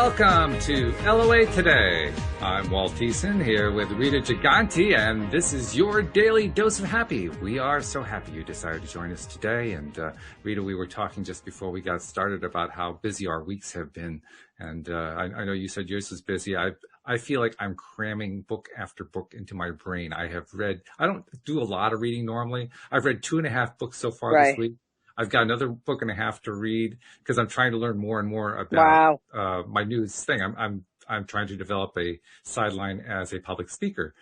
Welcome to LOA Today. I'm Walt Thiessen here with Rita Giganti, and this is your daily dose of happy. We are so happy you decided to join us today. And Rita, we were talking just before we got started about how busy our weeks have been. And I know you said yours was busy. I feel like I'm cramming book after book into my brain. I don't do a lot of reading normally. I've read 2.5 books so far this week. I've got another book and a half to read because I'm trying to learn more and more about my newest thing. I'm trying to develop a sideline as a public speaker.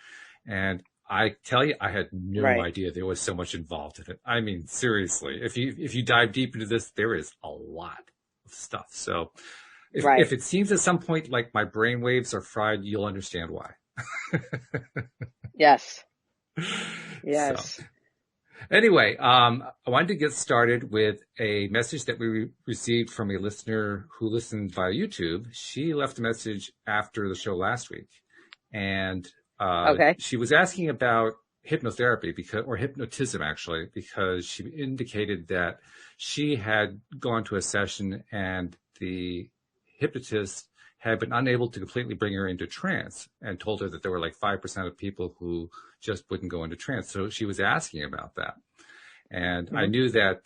And I tell you, I had no idea there was so much involved in it. I mean, seriously, if you dive deep into this, there is a lot of stuff. So if it seems at some point like my brain waves are fried, you'll understand why. Yes. So, anyway, I wanted to get started with a message that we received from a listener who listened via YouTube. She left a message after the show last week, and she was asking about hypnotherapy or hypnotism actually, because she indicated that she had gone to a session and the hypnotist had been unable to completely bring her into trance and told her that there were like 5% of people who just wouldn't go into trance. So she was asking about that. And I knew that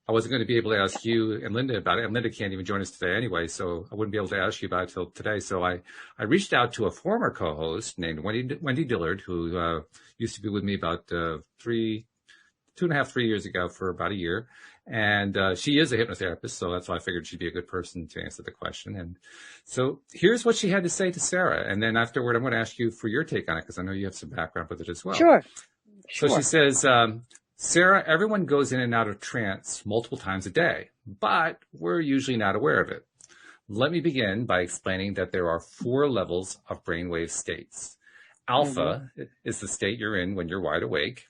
I wasn't going to be able to ask you and Linda about it. And Linda can't even join us today anyway, so I wouldn't be able to ask you about it till today. So I reached out to a former co-host named Wendy Dillard, who used to be with me about 2.5, 3 years ago for about a year. And she is a hypnotherapist, so that's why I figured she'd be a good person to answer the question. And so here's what she had to say to Sarah. And then afterward, I'm going to ask you for your take on it, because I know you have some background with it as well. Sure. So she says, Sarah, everyone goes in and out of trance multiple times a day, but we're usually not aware of it. Let me begin by explaining that there are 4 levels of brainwave states. Alpha is the state you're in when you're wide awake.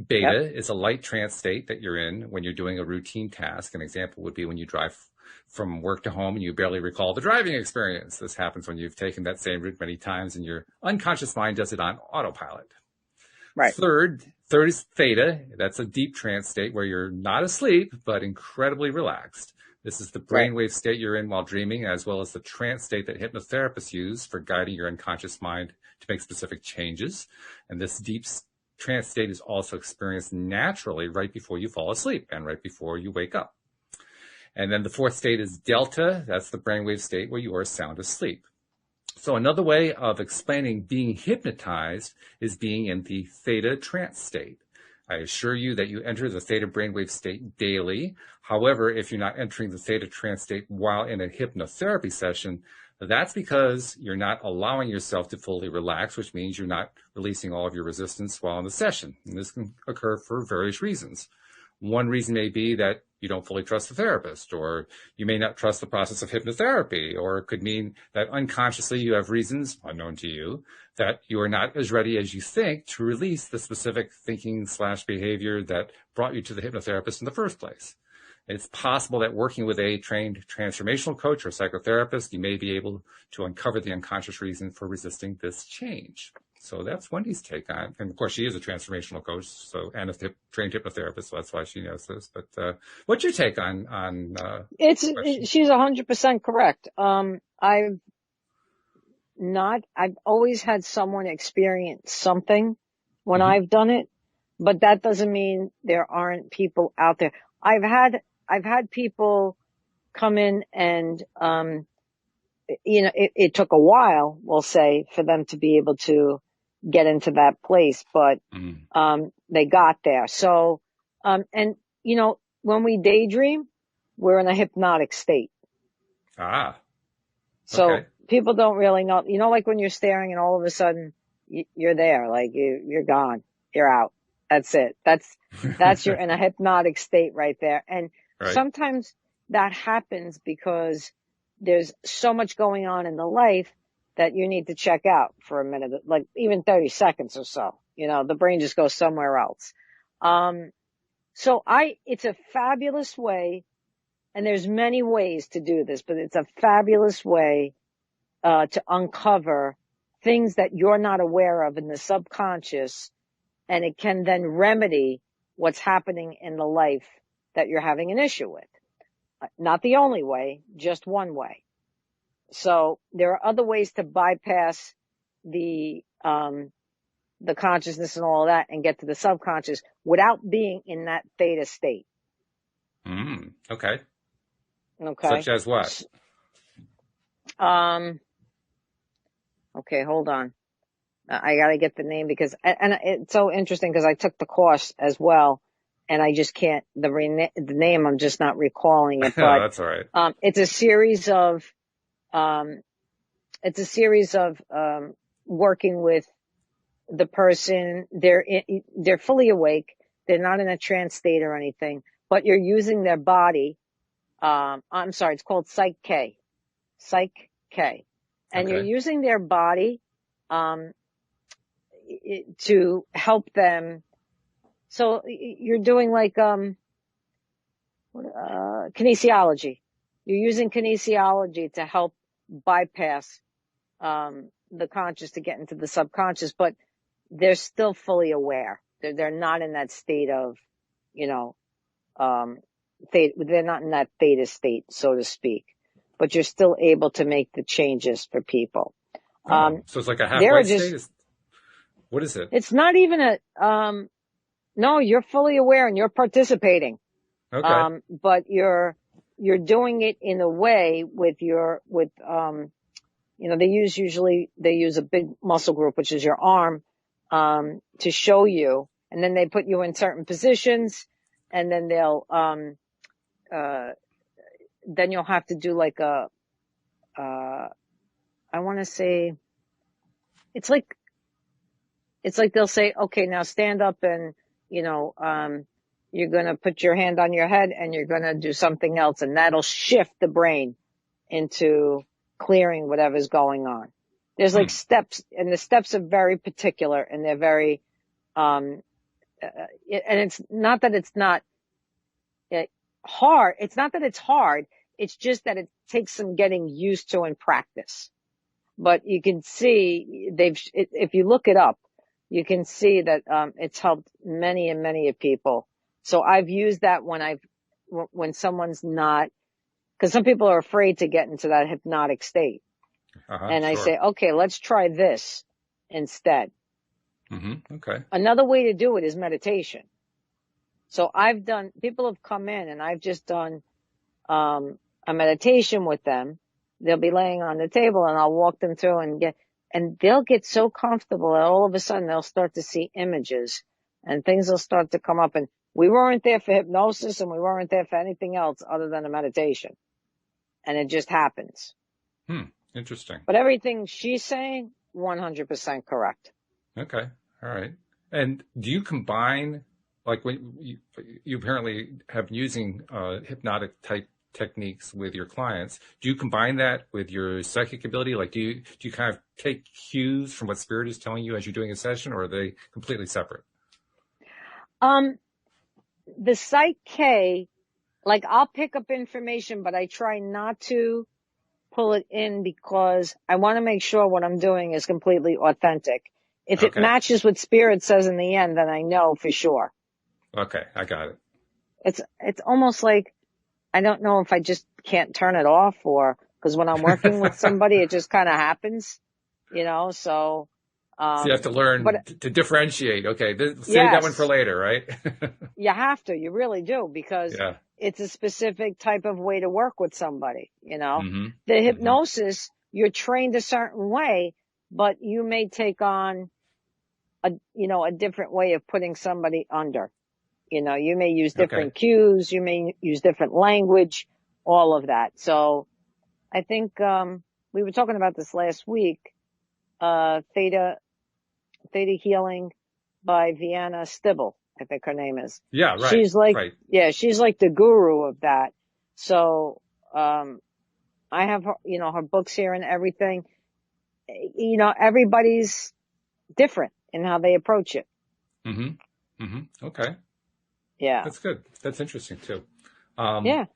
Beta is a light trance state that you're in when you're doing a routine task. An example would be when you drive from work to home and you barely recall the driving experience. This happens when you've taken that same route many times and your unconscious mind does it on autopilot. Third is theta. That's a deep trance state where you're not asleep, but incredibly relaxed. This is the brainwave state you're in while dreaming, as well as the trance state that hypnotherapists use for guiding your unconscious mind to make specific changes. And this deep trance state is also experienced naturally right before you fall asleep and right before you wake up. And then the 4th state is delta. That's the brainwave state where you are sound asleep. So another way of explaining being hypnotized is being in the theta trance state. I assure you that you enter the theta brainwave state daily. However, if you're not entering the theta trance state while in a hypnotherapy session, that's because you're not allowing yourself to fully relax, which means you're not releasing all of your resistance while in the session. And this can occur for various reasons. One reason may be that you don't fully trust the therapist, or you may not trust the process of hypnotherapy, or it could mean that unconsciously you have reasons, unknown to you, that you are not as ready as you think to release the specific thinking/behavior that brought you to the hypnotherapist in the first place. It's possible that working with a trained transformational coach or psychotherapist, you may be able to uncover the unconscious reason for resisting this change. So that's Wendy's take on it. And of course, she is a transformational coach, and a trained hypnotherapist, so that's why she knows this. But what's your take on she's 100% correct. I've always had someone experience something when I've done it, but that doesn't mean there aren't people out there. I've had people come in and, it took a while, we'll say, for them to be able to get into that place, but, they got there. So, when we daydream, we're in a hypnotic state. So people don't really know, like when you're staring and all of a sudden you're there, like you're gone, you're out. That's it. That's you're in a hypnotic state right there. And sometimes that happens because there's so much going on in the life that you need to check out for a minute, like even 30 seconds or so. The brain just goes somewhere else. It's a fabulous way, and there's many ways to do this, but it's a fabulous way to uncover things that you're not aware of in the subconscious, and it can then remedy what's happening in the life that you're having an issue with. Not the only way, just one way. So there are other ways to bypass the consciousness and all of that and get to the subconscious without being in that theta state. Okay. Okay. Such as what? Okay, hold on. I gotta get the name because, and it's so interesting because I took the course as well, and I just can't, the name, I'm just not recalling it, No, but, that's all right. it's a series of, working with the person. They're fully awake. They're not in a trance state or anything, but you're using their body. I'm sorry, it's called Psych K. Psych K. And you're using their body, to help them. So you're doing like, kinesiology. You're using kinesiology to help bypass, the conscious to get into the subconscious, but they're still fully aware. They're not in that state of, they're not in that theta state, so to speak, but you're still able to make the changes for people. So it's like a halfway state? What is it? It's not even no, you're fully aware and you're participating. Okay. But you're doing it in a way they use a big muscle group, which is your arm, to show you, and then they put you in certain positions, and then then you'll have to do like I want to say, it's like they'll say, okay, now stand up and, you're going to put your hand on your head and you're going to do something else, and that'll shift the brain into clearing whatever's going on. There's like steps, and the steps are very particular, and they're very, and it's not that it's not hard. It's not that it's hard. It's just that it takes some getting used to and practice. But you can see if you look it up, you can see that, it's helped many and many of people. So I've used that when someone's not, because some people are afraid to get into that hypnotic state. And I say, okay, let's try this instead. Okay. Another way to do it is meditation. So people have come in and I've just done, a meditation with them. They'll be laying on the table and I'll walk them through and they'll get so comfortable that all of a sudden they'll start to see images and things will start to come up. And we weren't there for hypnosis and we weren't there for anything else other than a meditation. And it just happens. Interesting. But everything she's saying, 100% correct. Okay. All right. And do you combine, like when you apparently have been using hypnotic type techniques with your clients, do you combine that with your psychic ability? Like, do you kind of take cues from what spirit is telling you as you're doing a session, or are they completely separate? The Psych K, like I'll pick up information, but I try not to pull it in because I want to make sure what I'm doing is completely authentic. If it matches what spirit says in the end, then I know for sure. Okay, I got it. It's almost like, I don't know if I just can't turn it off, or because when I'm working with somebody, it just kind of happens, so. So you have to learn to differentiate. Okay, save that one for later, right? You have to. You really do, because it's a specific type of way to work with somebody, The hypnosis, you're trained a certain way, but you may take on a different way of putting somebody under. You may use different cues, you may use different language, all of that. So I think, we were talking about this last week, Theta Healing by Vienna Stibble, I think her name is. Yeah, right. She's like, she's like the guru of that. So, I have her, her books here and everything. Everybody's different in how they approach it. Okay. Yeah. That's good. That's interesting too. I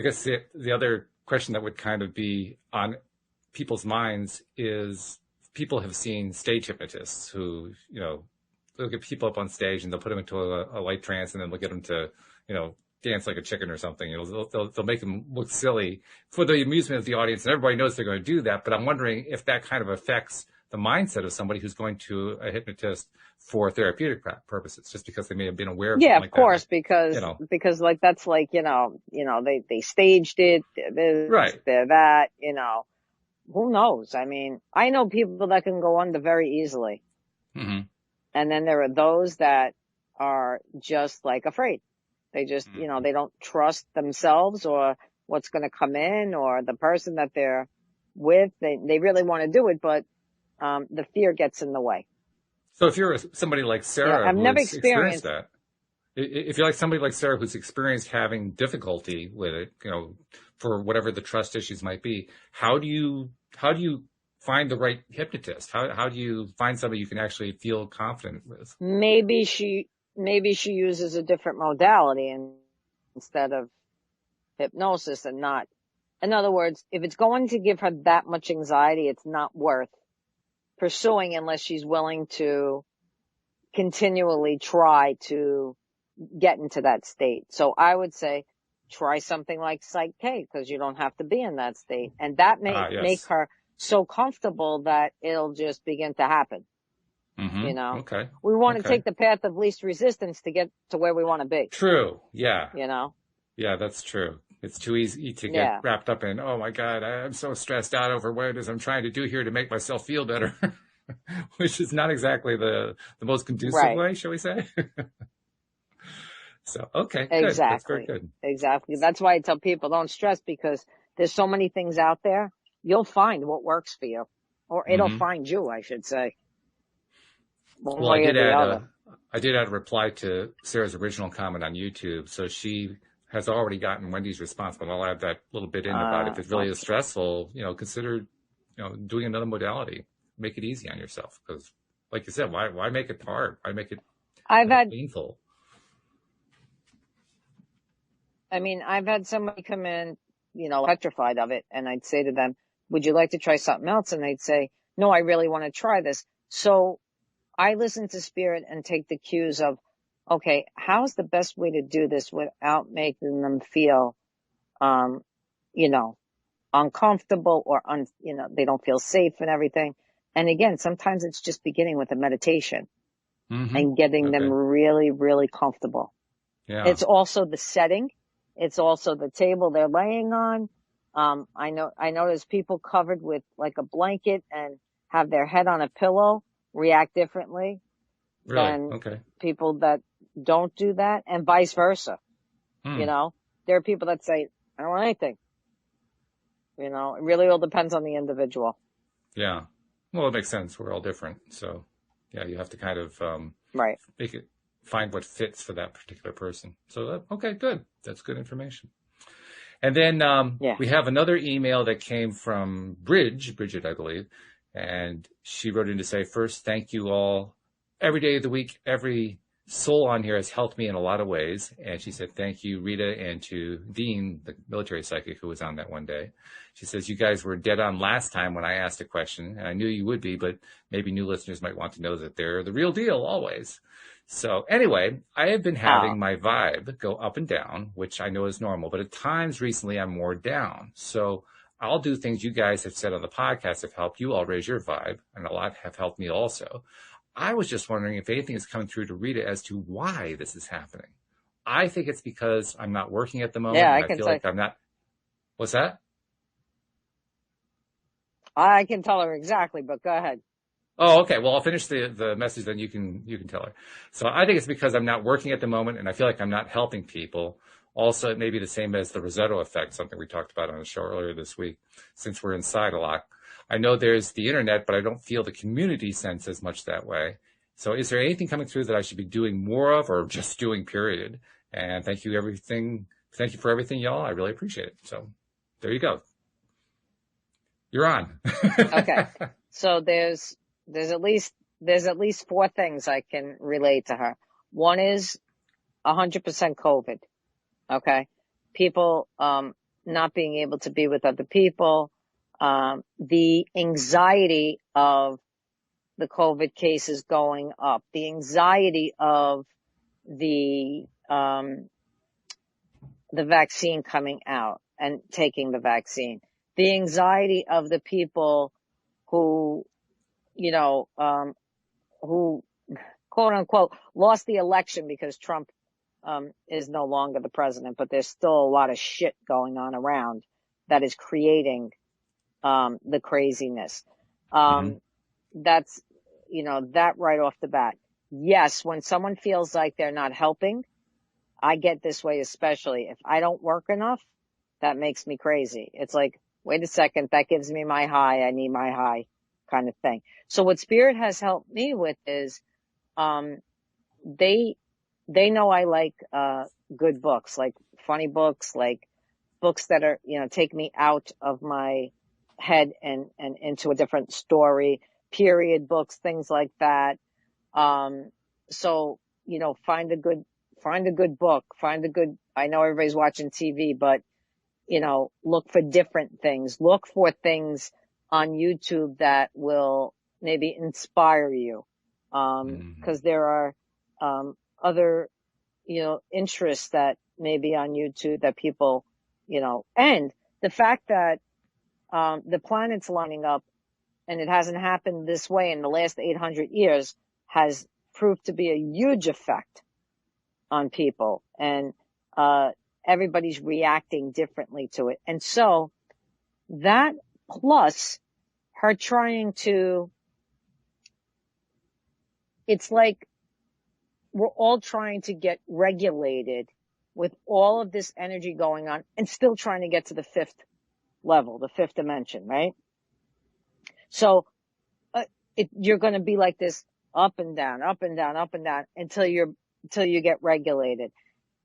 guess the other question that would kind of be on people's minds is, people have seen stage hypnotists who, they'll get people up on stage and they'll put them into a light trance, and then they'll get them to, dance like a chicken or something. They'll make them look silly for the amusement of the audience, and everybody knows they're going to do that. But I'm wondering if that kind of affects the mindset of somebody who's going to a hypnotist for therapeutic purposes, just because they may have been aware of Yeah, something of like course, that. because like that's like, they staged it, they're this, Right. they're that, who knows? I mean, I know people that can go under very easily. Mm-hmm. And then there are those that are just like afraid. They just, Mm-hmm. they don't trust themselves or what's going to come in or the person that they're with. They really want to do it, but, the fear gets in the way. So if you're somebody like Yeah. Sarah I've who never has experienced experienced. that, if you're like somebody like Sarah who's experienced having difficulty with it, for whatever the trust issues might be, how do you find the right hypnotist? How do you find somebody you can actually feel confident with? Maybe she uses a different modality instead of hypnosis and not. In other words, if it's going to give her that much anxiety, it's not worth pursuing unless she's willing to continually try to get into that state. So I would say try something like Psych K because you don't have to be in that state. And that may make Yes. her so comfortable that it'll just begin to happen. Mm-hmm. Okay. We want to Okay. take the path of least resistance to get to where we want to be, True. Yeah. you know? Yeah, that's true. It's too easy to get Yeah. wrapped up in, oh my God, I'm so stressed out over what it is I'm trying to do here to make myself feel better, which is not exactly the most conducive Right. way, shall we say? So, okay, good. That's very Exactly. good. Exactly. That's why I tell people don't stress because there's so many things out there. You'll find what works for you, or it'll Hmm. find you, I should say, one Well, way or the other. I did add a reply to Sarah's original comment on YouTube. So she has already gotten Wendy's response, but I'll add that little bit in about if it really is Okay. stressful, consider, doing another modality. Make it easy on yourself. Because like you said, why make it hard? Why make it I've had painful? somebody come in, petrified of it, and I'd say to them, would you like to try something else? And they'd say, no, I really want to try this. So I listen to spirit and take the cues of, okay, how's the best way to do this without making them feel, you know, uncomfortable or, they don't feel safe and everything. And again, sometimes it's just beginning with a meditation Mm-hmm. and getting them Okay. really, really comfortable. Yeah. It's also the setting. It's also the table they're laying on. I know there's people covered with like a blanket and have their head on a pillow react differently Really? than Okay. people that don't do that, and vice versa. Hmm. There are people that say, I don't want anything. It really all depends on the individual. Yeah. Well, it makes sense. We're all different. So, yeah, you have to kind of Right. find what fits for that particular person. So, okay, good. That's good information. And then Yeah. we have another email that came from Bridget, I believe. And she wrote in to say, first, thank you all. Every day of the week, every soul on here has helped me in a lot of ways. And she said, thank you, Rita, and to Dean, the military psychic who was on that one day. She says, you guys were dead on last time when I asked a question. And I knew you would be, but maybe new listeners might want to know that they're the real deal always. So anyway, I have been having my vibe go up and down, which I know is normal, but at times recently I'm more down. So I'll do things you guys have said on the podcast have helped you all raise your vibe, and a lot have helped me also. I was just wondering if anything is coming through to Rita as to why this is happening. I think it's because I'm not working at the moment. Yeah, And I feel like I'm not. What's that? I can tell her exactly, but go ahead. Oh, okay. Well, I'll finish the message, then you can tell her. So I think it's because I'm not working at the moment, and I feel like I'm not helping people. Also, it may be the same as the risotto effect, something we talked about on the show earlier this week, since we're inside a lot. I know there's the internet, but I don't feel the community sense as much that way. So is there anything coming through that I should be doing more of, or just doing, period? And thank you for everything, y'all. I really appreciate it. So there you go. You're on. Okay. So there's at least 4 things I can relate to her. One is 100% COVID. Okay. People, not being able to be with other people, the anxiety of the COVID cases going up, the anxiety of the, the vaccine coming out and taking the vaccine, the anxiety of the people who, who quote unquote lost the election because Trump is no longer the president, but there's still a lot of shit going on around that is creating the craziness. That's, that right off the bat. Yes, when someone feels like they're not helping, I get this way, especially if I don't work enough, that makes me crazy. It's like, wait a second, that gives me my high. I need my high kind of thing. So what Spirit has helped me with is, they know I like, good books, like funny books, like books that are, take me out of my head and into a different story, period books, things like that. So, find a good book, I know everybody's watching TV, but, look for different things. Look for things on YouTube that will maybe inspire you. Cause there are, other, interests that may be on YouTube that people, and the fact that, the planets lining up and it hasn't happened this way in the last 800 years has proved to be a huge effect on people, and everybody's reacting differently to it. And so that plus her trying to, it's like we're all trying to get regulated with all of this energy going on and still trying to get to the fifth level, the fifth dimension, right? So you're going to be like this up and down, up and down, up and down until you get regulated.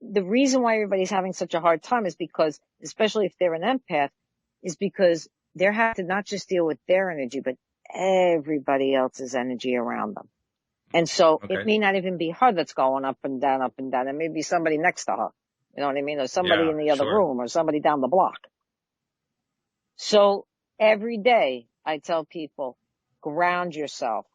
The reason why everybody's having such a hard time is because, especially if they're an empath, is because they're having to not just deal with their energy, but everybody else's energy around them. And so It may not even be her that's going up and down, up and down. It may be somebody next to her. You know what I mean? Or somebody in the other room, or somebody down the block. So every day I tell people, ground yourself.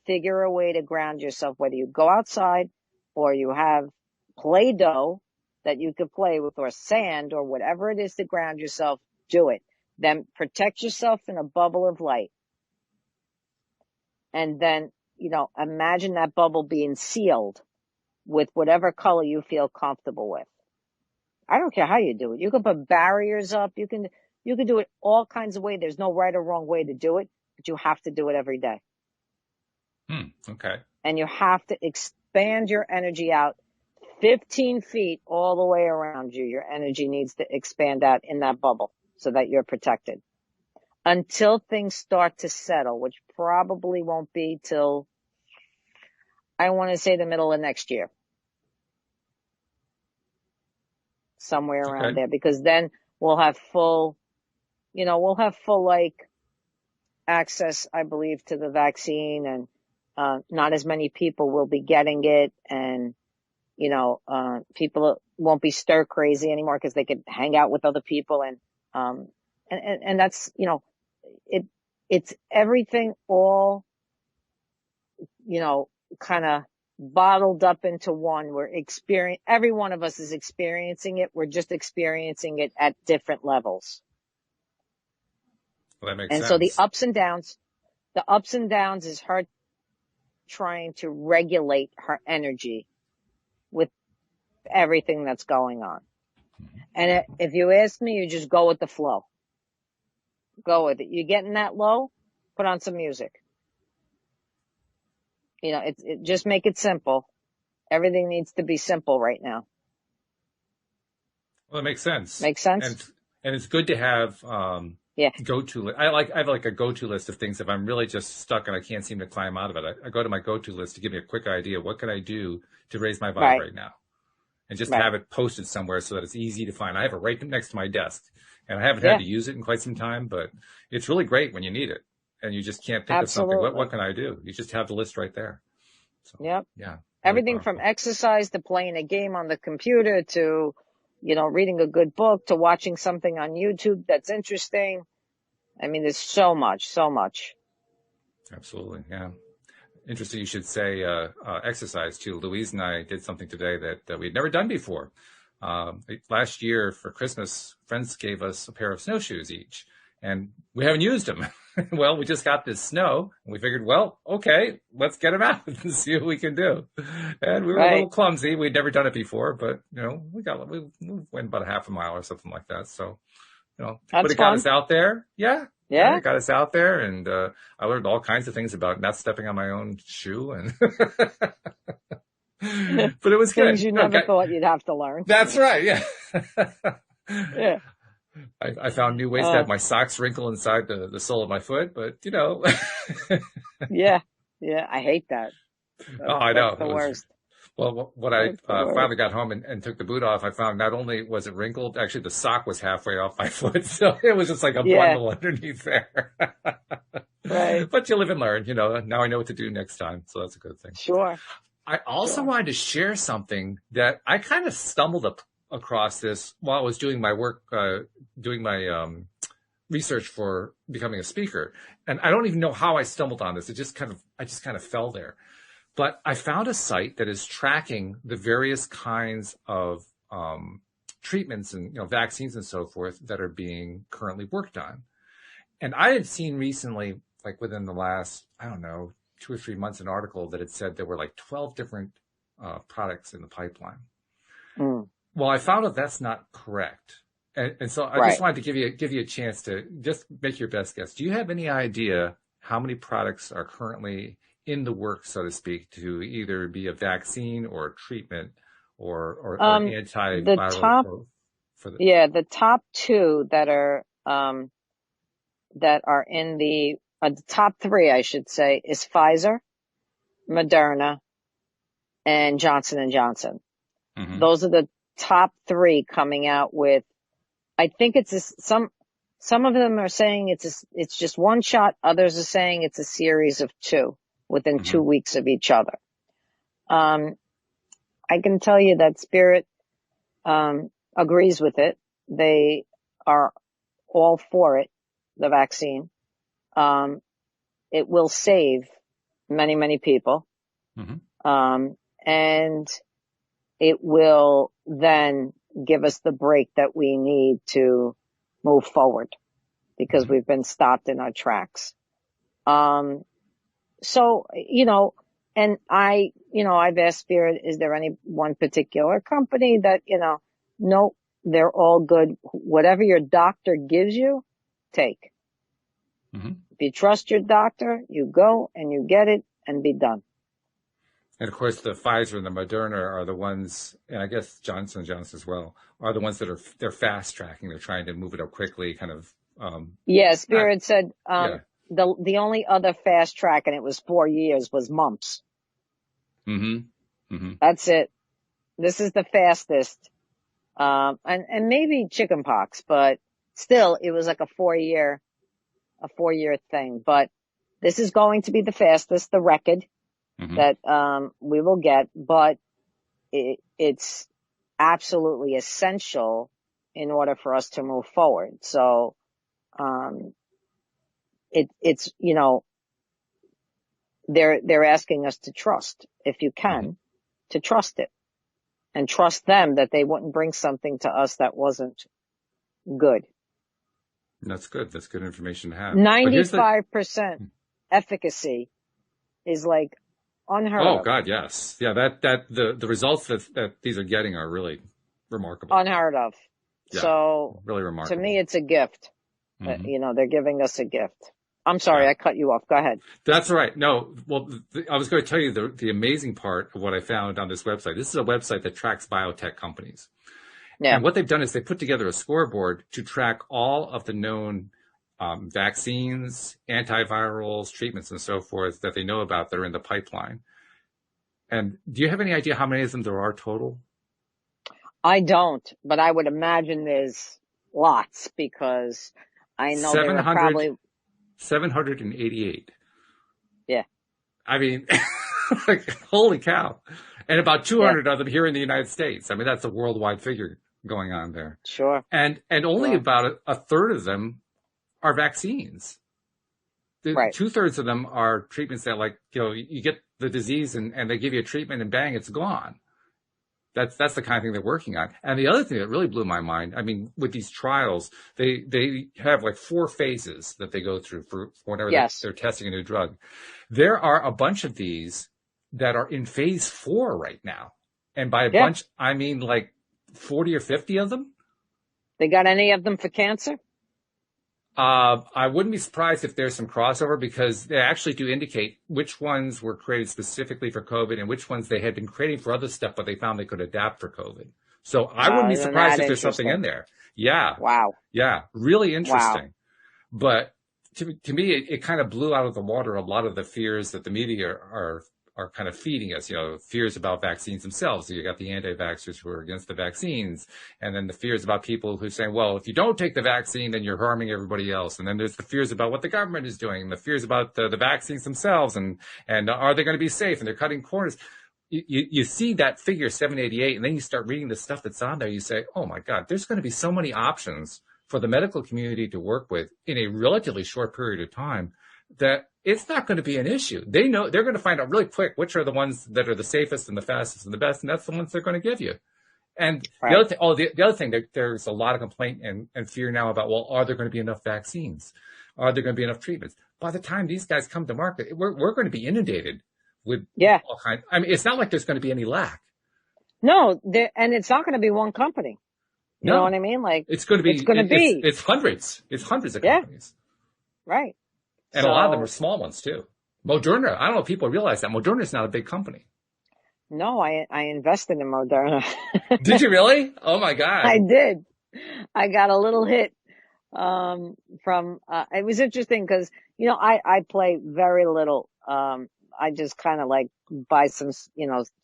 Figure a way to ground yourself, whether you go outside or you have Play-Doh that you could play with, or sand, or whatever it is to ground yourself, do it. Then protect yourself in a bubble of light. And then, imagine that bubble being sealed with whatever color you feel comfortable with. I don't care how you do it. You can put barriers up. You can do it all kinds of ways. There's no right or wrong way to do it, but you have to do it every day. Okay. And you have to expand your energy out 15 feet all the way around you. Your energy needs to expand out in that bubble so that you're protected until things start to settle, which probably won't be till, I want to say, the middle of next year. Somewhere around there, because then we'll have full access, I believe, to the vaccine, and not as many people will be getting it, and people won't be stir crazy anymore because they could hang out with other people, and that's, it's everything all, kind of bottled up into one. Every one of us is experiencing it. We're just experiencing it at different levels. Well, that makes sense. And so the ups and downs is her trying to regulate her energy with everything that's going on. And if you ask me, you just go with the flow. Go with it. You're getting that low, put on some music. Just make it simple. Everything needs to be simple right now. Well, it makes sense. Makes sense? And it's good to have, go-to. I have like a go-to list of things. If I'm really just stuck and I can't seem to climb out of it, I go to my go-to list to give me a quick idea. What can I do to raise my vibe right now? And just have it posted somewhere so that it's easy to find. I have it right next to my desk, and I haven't had to use it in quite some time, but it's really great when you need it and you just can't think of something. What can I do? You just have the list right there. So, yeah. Really everything powerful. From exercise to playing a game on the computer to, reading a good book to watching something on YouTube that's interesting. I mean, there's so much. Absolutely. Yeah. Interesting. You should say, exercise too. Louise and I did something today that we'd never done before. Last year for Christmas, friends gave us a pair of snowshoes each, and we haven't used them. Well, we just got this snow, and we figured, well, okay, let's get them out and see what we can do. And we were a little clumsy. We'd never done it before, but we went about a half a mile or something like that. So, but it got us out there. Yeah. It got us out there, and I learned all kinds of things about not stepping on my own shoe, and but it was good. Things you never thought you'd have to learn. That's right. Yeah. Yeah. I found new ways to have my socks wrinkle inside the sole of my foot, but Yeah. I hate that. I know. That's the worst. Well, when I finally got home and took the boot off, I found not only was it wrinkled, actually the sock was halfway off my foot. So it was just like a bundle underneath there. Right. But you live and learn, now I know what to do next time. So that's a good thing. Sure. I also wanted to share something that I kind of stumbled across this while I was doing my work, doing my research for becoming a speaker. And I don't even know how I stumbled on this. I just kind of fell there. But I found a site that is tracking the various kinds of treatments and vaccines and so forth that are being currently worked on. And I had seen recently, like within the last, I don't know, 2 or 3 months, an article that had said there were like 12 different products in the pipeline. Mm. Well, I found out that's not correct. And so I just wanted to give you a chance to just make your best guess. Do you have any idea how many products are currently in the works, so to speak, to either be a vaccine or a treatment or antiviral? The top two that are in the top three, I should say, is Pfizer, Moderna, and Johnson & Johnson. Mm-hmm. Those are the top three coming out with, I think some of them are saying it's just one shot. Others are saying it's a series of two within 2 weeks of each other. I can tell you that Spirit, agrees with it. They are all for it, the vaccine. It will save many, many people. Mm-hmm. And it will then give us the break that we need to move forward because we've been stopped in our tracks. So, and I've asked Spirit, is there any one particular company that, no, they're all good. Whatever your doctor gives you, take. Mm-hmm. If you trust your doctor, you go and you get it and be done. And of course, the Pfizer and the Moderna are the ones, and I guess Johnson & Johnson as well, are the ones that they're fast tracking. They're trying to move it up quickly, kind of. Spirit said, the only other fast track, and it was 4 years, was mumps. Mm-hmm. Mm-hmm. That's it. This is the fastest. And maybe chickenpox, but still it was like a 4-year thing. But this is going to be the fastest, the record that, we will get, but it's absolutely essential in order for us to move forward. So, it's, they're asking us to trust, if you can, to trust it and trust them that they wouldn't bring something to us that wasn't good. That's good. That's good information to have. 95% efficacy is like unheard of. Oh God, yes. Yeah. The results that these are getting are really remarkable. Unheard of. Yeah, so really remarkable. To me, it's a gift. They're giving us a gift. I'm sorry, I cut you off. Go ahead. That's right. No, well, I was going to tell you the amazing part of what I found on this website. This is a website that tracks biotech companies. Yeah. And what they've done is they put together a scoreboard to track all of the known vaccines, antivirals, treatments, and so forth that they know about that are in the pipeline. And do you have any idea how many of them there are total? I don't, but I would imagine there's lots because I know there are probably 788. Yeah. I mean, like, holy cow. And about 200 of them here in the United States. I mean, that's a worldwide figure going on there. Sure. And only about a third of them are vaccines. Right. 2/3 of them are treatments that, like, you get the disease and they give you a treatment and bang, it's gone. That's the kind of thing they're working on. And the other thing that really blew my mind, I mean, with these trials, they have like 4 phases that they go through for whenever they're testing a new drug. There are a bunch of these that are in phase 4 right now. And by a bunch, I mean like 40 or 50 of them. They got any of them for cancer? I wouldn't be surprised if there's some crossover, because they actually do indicate which ones were created specifically for COVID and which ones they had been creating for other stuff, but they found they could adapt for COVID. So I wouldn't be surprised if there's something in there. Yeah. Wow. Yeah. Really interesting. Wow. But to me, it kind of blew out of the water a lot of the fears that the media are kind of feeding us, fears about vaccines themselves. So you got the anti-vaxxers who are against the vaccines, and then the fears about people who say, well, if you don't take the vaccine, then you're harming everybody else. And then there's the fears about what the government is doing, and the fears about the vaccines themselves, and are they going to be safe? And they're cutting corners. You see that figure 788, and then you start reading the stuff that's on there. You say, oh my God, there's going to be so many options for the medical community to work with in a relatively short period of time that it's not going to be an issue. They know they're going to find out really quick which are the ones that are the safest and the fastest and the best, and that's the ones they're going to give you. And the other thing, there's a lot of complaint and fear now about, well, are there going to be enough vaccines? Are there going to be enough treatments? By the time these guys come to market, we're going to be inundated with all kinds. I mean, it's not like there's going to be any lack. No, and it's not going to be one company. You know what I mean? Like it's going to be it's hundreds. It's hundreds of companies. Right. And a lot of them are small ones too. Moderna, I don't know if people realize that Moderna is not a big company. No, I invested in Moderna. Did you really? Oh my God. I did. I got a little hit from it was interesting because I play very little. I just kind of like buy some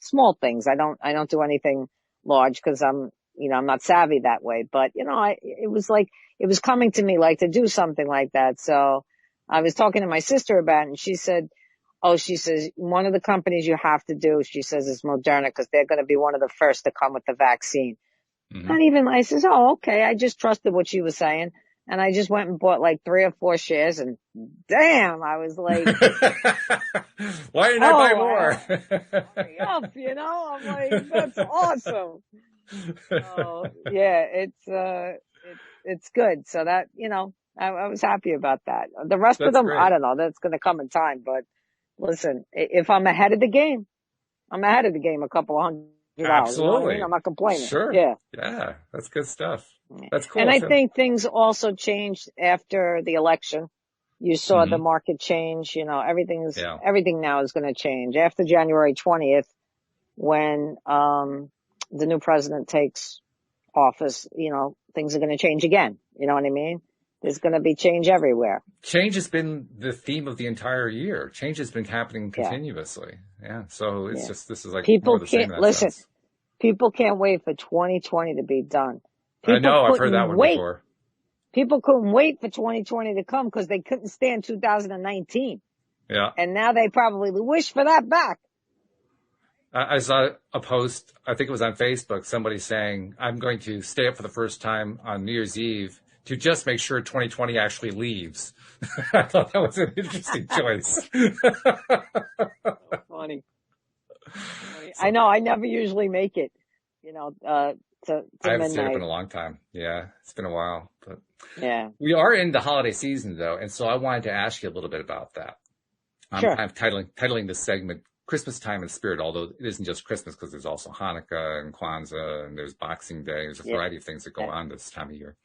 small things. I don't do anything large because I'm not savvy that way. But it was coming to me like to do something like that. So I was talking to my sister about it, and she said, one of the companies you have to do, she says, is Moderna, because they're going to be one of the first to come with the vaccine. Mm-hmm. I says, oh, okay. I just trusted what she was saying. And I just went and bought like 3 or 4 shares, and damn, I was like, why didn't I buy more? Hurry up, I'm like, that's awesome. So, yeah, it's good. So that, I was happy about that. The rest of them, great. I don't know. That's going to come in time. But listen, if I'm ahead of the game, I'm ahead of the game a couple of $100. Absolutely. I'm not complaining. Sure. Yeah. Yeah. That's good stuff. That's cool. And I think things also changed after the election. You saw the market change. Everything now is going to change after January 20th, when the new president takes office. Things are going to change again. You know what I mean? There's going to be change everywhere. Change has been the theme of the entire year. Change has been happening continuously. Yeah. So it's just, this is like people more of the same. Listen, people can't wait for 2020 to be done. I know. I've heard that one before. People couldn't wait for 2020 to come because they couldn't stand 2019. Yeah. And now they probably wish for that back. I saw a post, I think it was on Facebook, somebody saying, I'm going to stay up for the first time on New Year's Eve to just make sure 2020 actually leaves. I thought that was an interesting choice. Funny. I know. I never usually make it, to I haven't midnight. stayed up in a long time. Yeah, it's been a while. But yeah, we are in the holiday season, though, and so I wanted to ask you a little bit about that. Sure. I'm titling this segment Christmas Time and Spirit, although it isn't just Christmas, because there's also Hanukkah and Kwanzaa, and there's Boxing Day. There's a variety of things that go on this time of year.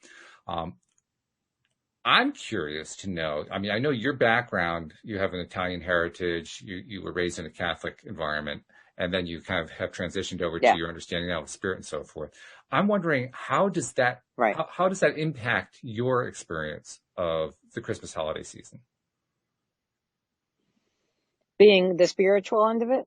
I'm curious to know, I mean, I know your background, you have an Italian heritage, you were raised in a Catholic environment, and then you kind of have transitioned over to your understanding now of spirit and so forth. I'm wondering, how does that impact your experience of the Christmas holiday season? Being the spiritual end of it?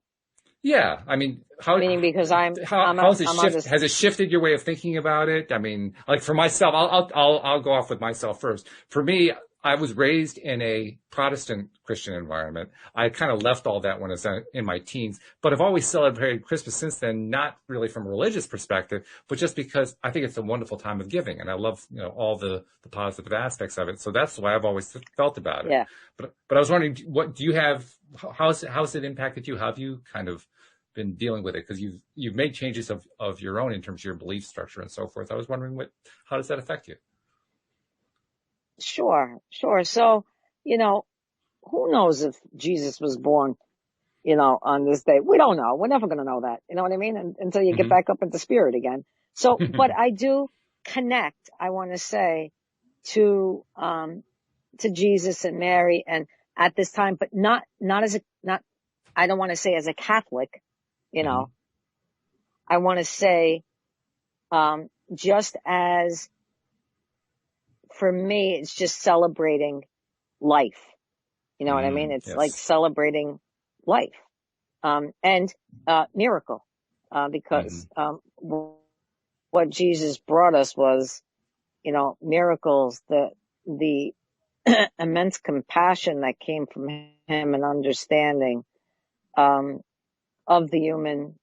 Yeah, I mean, because has it shifted your way of thinking about it? I mean, like for myself, I'll go off with myself first. For me, I was raised in a Protestant Christian environment. I kind of left all that when I was in my teens, but I've always celebrated Christmas since then, not really from a religious perspective, but just because I think it's a wonderful time of giving, and I love, all the positive aspects of it. So that's the way I've always felt about it. Yeah. But I was wondering, what do you have? How's it impacted you? How have you kind of been dealing with it? Because you've made changes of your own in terms of your belief structure and so forth. I was wondering how does that affect you? Sure. So, who knows if Jesus was born, on this day? We don't know. We're never going to know that. You know what I mean? Until you get Hmm. back up into spirit again. So, but I do connect, I want to say, to Jesus and Mary and at this time, but not I don't want to say as a Catholic, Hmm. I want to say, just as for me, it's just celebrating life. You know what I mean? It's like Yes. celebrating life, and, miracle, Hmm. because, what Jesus brought us was, miracles, the immense compassion that came from him and understanding, of the human,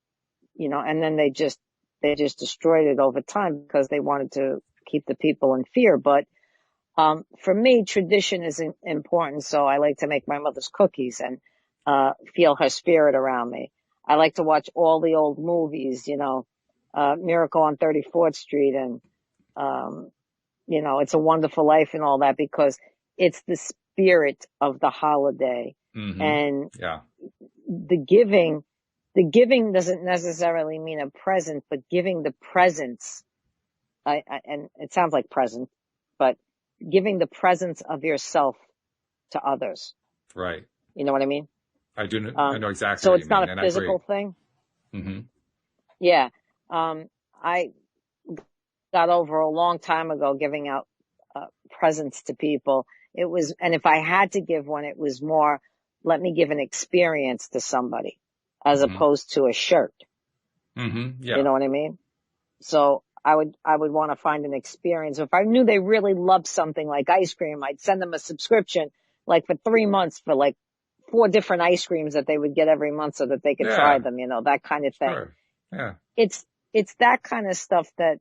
and then they just destroyed it over time because they wanted to keep the people in fear. But, for me, tradition is important. So I like to make my mother's cookies and, feel her spirit around me. I like to watch all the old movies, Miracle on 34th Street and, um, It's a Wonderful Life and all that because it's the spirit of the holiday. Hmm. And Yeah. the giving doesn't necessarily mean a present, but giving the presence, and it sounds like present, but giving the presence of yourself to others. Right. You know what I mean? I know exactly So what you it's not mean, a and I agree. physical thing. Hmm. Yeah. I got over a long time ago giving out, presents to people. And if I had to give one, it was more, let me give an experience to somebody as Hmm. opposed to a shirt. Hmm. You Yeah. know what I mean? So I would want to find an experience. If I knew they really loved something like ice cream, I'd send them a subscription, like for 3 months for like 4 different ice creams that they would get every month so that they could try Yeah. them, that kind of thing. Sure. Yeah. It's that kind of stuff that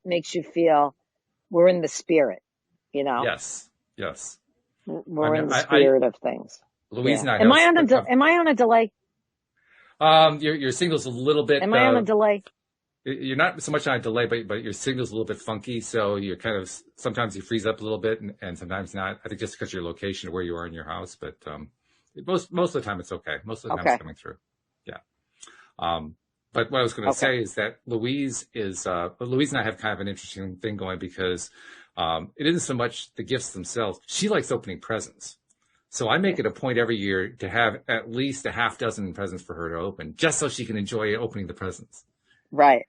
makes you feel we're in the spirit, you know, Yes. Yes. I we're mean, in the spirit of things. Louise Yeah. and I Am have I on am I on a delay? your signal's a little bit, Am I on a delay? you're not so much on a delay, but your signal's a little bit funky. So you're kind of, sometimes you freeze up a little bit and sometimes not. I think just because of your location of where you are in your house, but, most of the time it's okay. Most of the time it's Okay. coming through. Yeah. Um, but what I was going to Okay. say is that Louise and I have kind of an interesting thing going because, it isn't so much the gifts themselves. She likes opening presents. So I make it a point every year to have at least a half dozen presents for her to open, just so she can enjoy opening the presents. Right.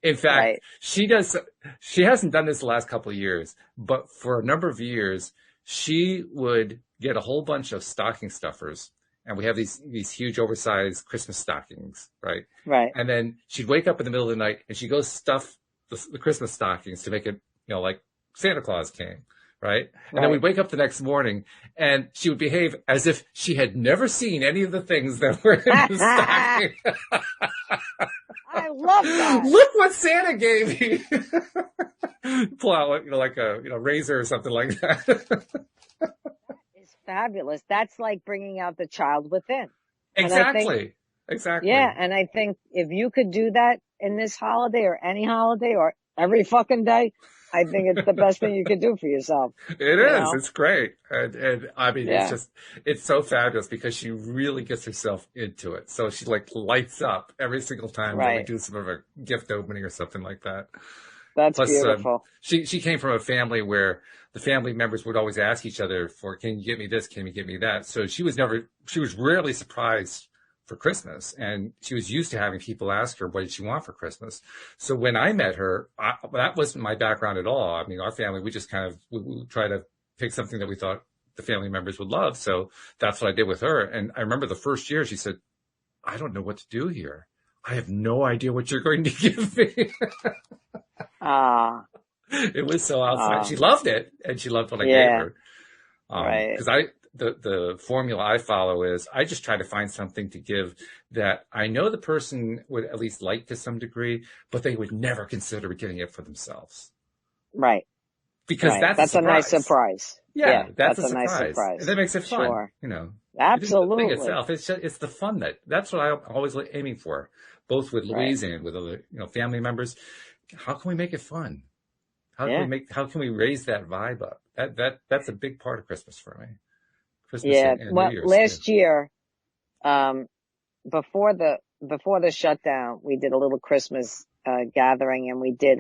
In fact, Right. she hasn't done this the last couple of years, but for a number of years, she would get a whole bunch of stocking stuffers. And we have these huge oversized Christmas stockings, right? Right. And then she'd wake up in the middle of the night and she'd go stuff the Christmas stockings to make it, like Santa Claus came, right? And then Right. we'd wake up the next morning and she would behave as if she had never seen any of the things that were in the stocking. I love that. Look what Santa gave you. Pull out, like a razor or something like that. It's fabulous. That's like bringing out the child within. And I think, Exactly. yeah, Exactly. and I think if you could do that in this holiday or any holiday or every fucking day, I think it's the best thing you could do for yourself. It You is. know? It's great. And I mean, Yeah. it's so fabulous because she really gets herself into it. So she like lights up every single time that we Right. do some of a gift opening or something like that. That's Plus, beautiful. she came from a family where the family members would always ask each other for, can you get me this? Can you get me that? So she was rarely surprised for Christmas. And she was used to having people ask her, what did she want for Christmas? So when I met her, that wasn't my background at all. I mean, our family, we just kind of, we try to pick something that we thought the family members would love. So that's what I did with her. And I remember the first year she said, I don't know what to do here. I have no idea what you're going to give me. Ah, It was so outside. She loved it, and she loved what I gave yeah, her. right, Because the formula I follow is I just try to find something to give that I know the person would at least like to some degree, but they would never consider getting it for themselves. right. because Right. that's a That's a nice surprise. surprise. Yeah, that's a that's a nice surprise. And surprise. that makes it fun, Sure. you know. It isn't the thing Absolutely. itself. It's the fun that's what I'm always aiming for, both with Right. Louise and with other, family members. How can we make it fun? Yeah. How can we raise that vibe up? That's a big part of Christmas for me. Christmas Yeah. and New Well, Year's too. last year, before the shutdown, we did a little Christmas, gathering, and we did,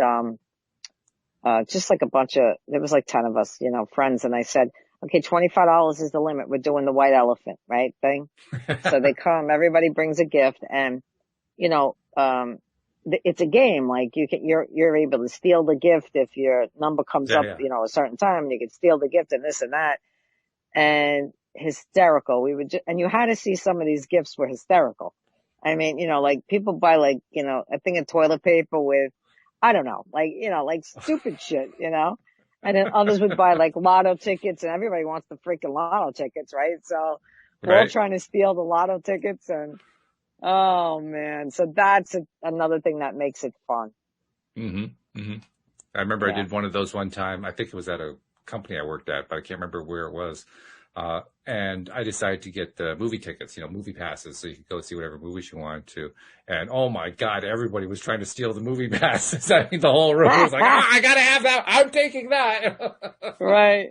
just like there was like 10 of us, friends. And I said, okay, $25 is the limit. We're doing the white elephant, right? Thing. So they come, everybody brings a gift, and, it's a game. Like you're able to steal the gift if your number comes up, Yeah. a certain time, and you can steal the gift and this and that. And hysterical. And you had to see some of these gifts were hysterical. I mean, like people buy like, a thing of toilet paper with, I don't know, like stupid shit, and then others would buy like lotto tickets, and everybody wants the freaking lotto tickets, right? So we're all trying to steal the lotto tickets, and oh man. So that's another thing that makes it fun. Mm-hmm. Mm-hmm. I remember I did one of those one time. I think it was at a company I worked at, but I can't remember where it was. And I decided to get the movie tickets, movie passes, so you could go see whatever movies you wanted to. And oh my God, everybody was trying to steal the movie passes. I mean, the whole room was like, I gotta have that. I'm taking that. Right.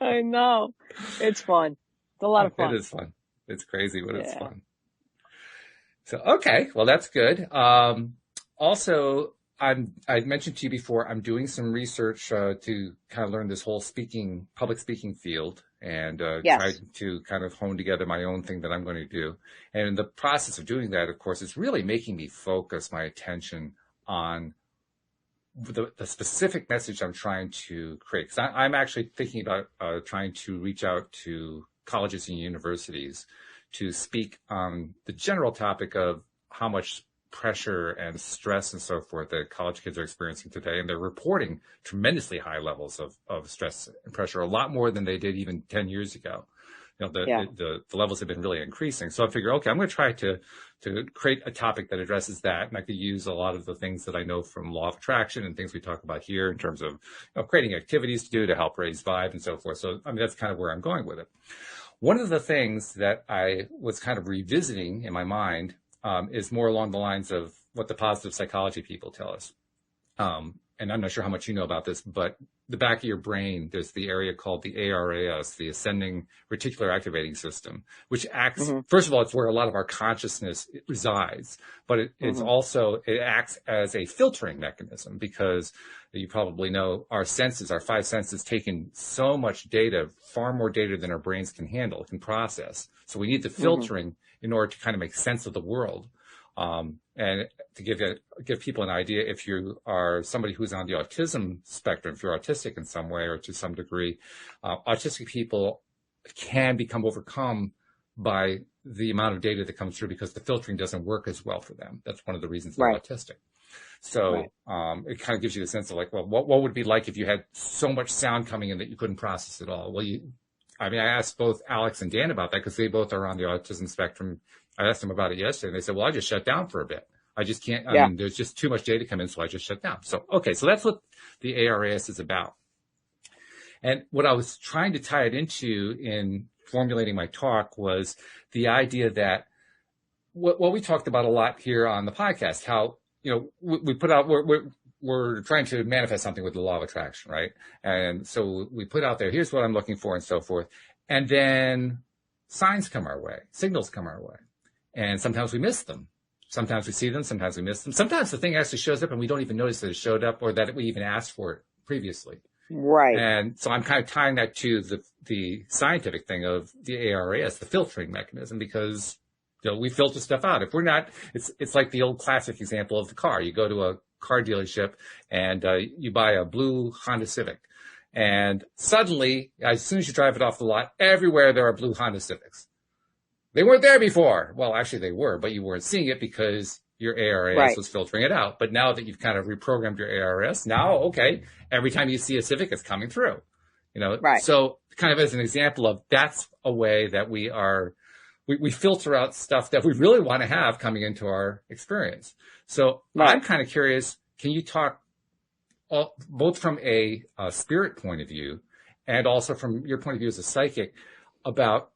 I know. It's fun. It's a lot of fun. It is fun. It's crazy, but it's fun. So, okay. Well, that's good. Also, I mentioned to you before, I'm doing some research to kind of learn this whole public speaking field, and try to kind of hone together my own thing that I'm going to do. And in the process of doing that, of course, it's really making me focus my attention on the specific message I'm trying to create. Because I'm actually thinking about trying to reach out to colleges and universities to speak on the general topic of how much pressure and stress and so forth that college kids are experiencing today. And they're reporting tremendously high levels of stress and pressure, a lot more than they did even 10 years ago. The levels have been really increasing. So I figure, okay, I'm going to try to create a topic that addresses that. And I could use a lot of the things that I know from law of attraction and things we talk about here in terms of creating activities to do to help raise vibe and so forth. So, I mean, that's kind of where I'm going with it. One of the things that I was kind of revisiting in my mind is more along the lines of what the positive psychology people tell us. And I'm not sure how much you know about this, but the back of your brain, there's the area called the ARAS, the ascending reticular activating system, which acts, first of all, it's where a lot of our consciousness resides, but it's also, it acts as a filtering mechanism, because you probably know our five senses take in so much data, far more data than our brains can handle, can process. So we need the filtering in order to kind of make sense of the world. And to give people an idea, if you are somebody who's on the autism spectrum, if you're autistic in some way or to some degree, autistic people can become overcome by the amount of data that comes through because the filtering doesn't work as well for them. That's one of the reasons they're autistic. So it kind of gives you the sense of like, well, what would it be like if you had so much sound coming in that you couldn't process it all? Well, I asked both Alex and Dan about that because they both are on the autism spectrum. I asked them about it yesterday, and they said, well, I just shut down for a bit. I just can't, I mean, there's just too much data coming in, so I just shut down. So, okay, so that's what the ARAS is about. And what I was trying to tie it into in formulating my talk was the idea that what we talked about a lot here on the podcast, how, we put out, we're trying to manifest something with the law of attraction, right? And so we put out there, here's what I'm looking for and so forth. And then signs come our way, signals come our way. And sometimes we miss them. Sometimes we see them, sometimes we miss them. Sometimes the thing actually shows up and we don't even notice that it showed up or that we even asked for it previously. Right. And so I'm kind of tying that to the scientific thing of the ARAS, the filtering mechanism, because we filter stuff out. If we're not, it's like the old classic example of the car. You go to a car dealership and you buy a blue Honda Civic. And suddenly, as soon as you drive it off the lot, everywhere there are blue Honda Civics. They weren't there before. Well, actually they were, but you weren't seeing it because your ARAS was filtering it out. But now that you've kind of reprogrammed your ARAS, now, okay, every time you see a Civic, it's coming through. So kind of as an example of that's a way that we filter out stuff that we really want to have coming into our experience. So I'm kind of curious, can you talk both from a spirit point of view and also from your point of view as a psychic, about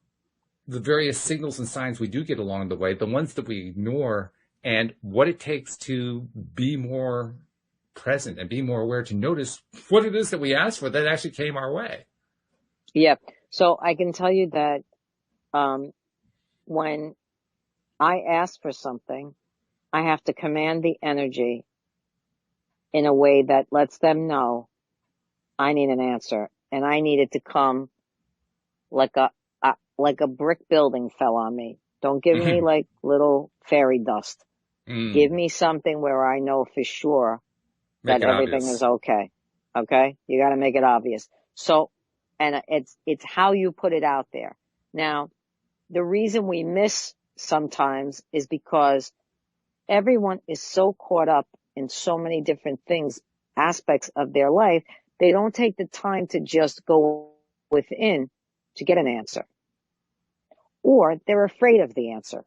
the various signals and signs we do get along the way, the ones that we ignore, and what it takes to be more present and be more aware to notice what it is that we asked for that actually came our way. Yeah. So I can tell you that when I ask for something, I have to command the energy in a way that lets them know I need an answer, and I need it to come like a brick building fell on me. Don't give me like little fairy dust. Give me something where I know for sure that everything is okay. Okay? You got to make it obvious. So, and it's how you put it out there. Now, the reason we miss sometimes is because everyone is so caught up in so many different things, aspects of their life, they don't take the time to just go within to get an answer. Or they're afraid of the answer.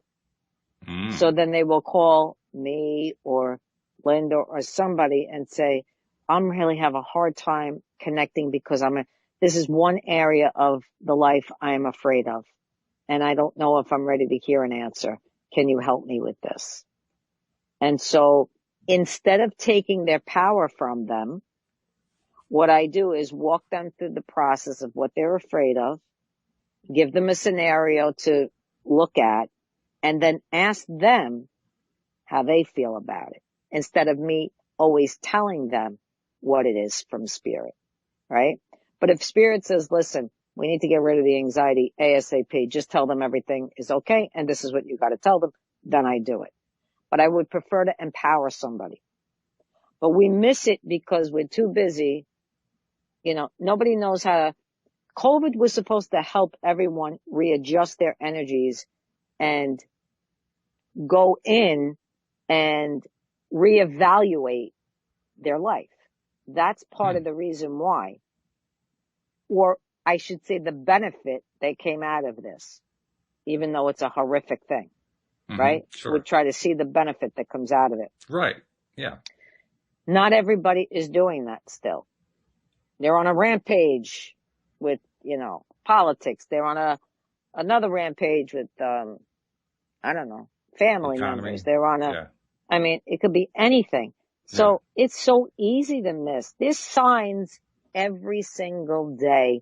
So then they will call me or Linda or somebody and say, I'm really have a hard time connecting because this is one area of the life I am afraid of. And I don't know if I'm ready to hear an answer. Can you help me with this? And so instead of taking their power from them, what I do is walk them through the process of what they're afraid of, give them a scenario to look at, and then ask them how they feel about it, instead of me always telling them what it is from spirit, right? But if spirit says, listen, we need to get rid of the anxiety ASAP, just tell them everything is okay, and this is what you got to tell them, then I do it. But I would prefer to empower somebody. But we miss it because we're too busy. Nobody knows how to. COVID was supposed to help everyone readjust their energies and go in and reevaluate their life. That's part of the reason why. Or I should say the benefit that came out of this, even though it's a horrific thing, right? Sure. We try to see the benefit that comes out of it. Right. Yeah. Not everybody is doing that still. They're on a rampage with, politics. They're on another rampage with, I don't know, family members. They're on it could be anything. So it's so easy to miss. There's signs every single day,